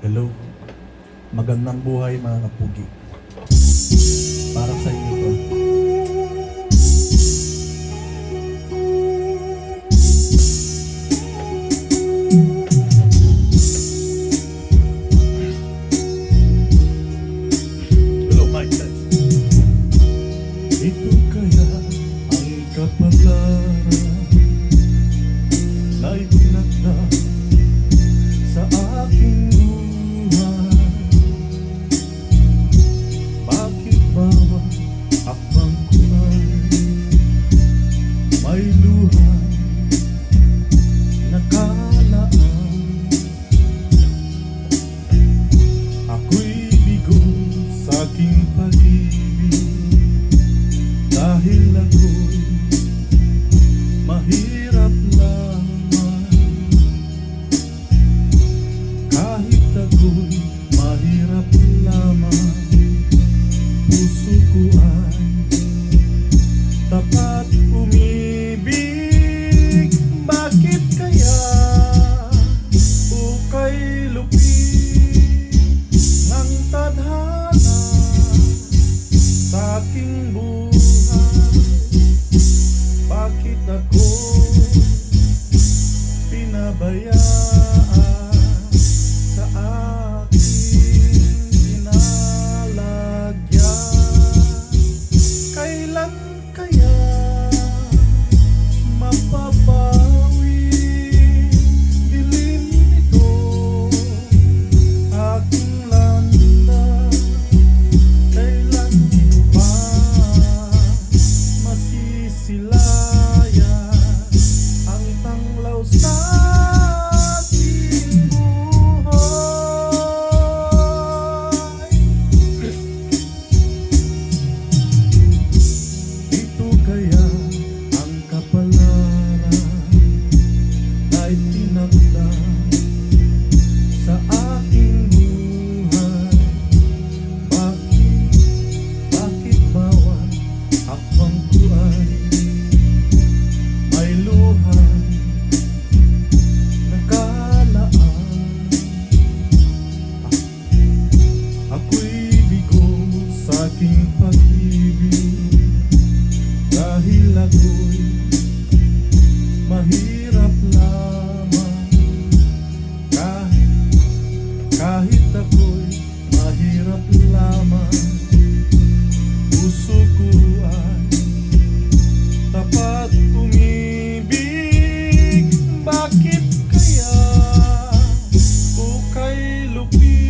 Hello, magandang buhay mga kapugi. Para sa inyo to. Hello, Mike. Ito kaya ang kapalaran na itinakda sa aking buhay. Bakit bawat akbang ko ay may luha nakalaan? Ako'y bigo sa aking pag-ibig dahil ako'y mahirap lamang. Kahit ako'y mahirap lamang, puso ko ay tapat umibig. Bakit kaya ukay lupit ng tadhana sa aking buhay? Bakit ako pinabayaan sa aking ginalagyan? Kailan kaya mapapawi dilim nito aking landas? Kailan ko pa masisilayan ang tanglaw sa ating buhay? Ito kaya ang kapalaran na itinakda sa aking buhay. Bakit bawat hakbang ko ay may luha nakalaan? Ako'y bigo sa aking pag-ibig dahil ako'y mahirap lamang. Kahit ako'y mahirap lamang, puso ko ay tapat umibig. Bakit kaya ukay lupit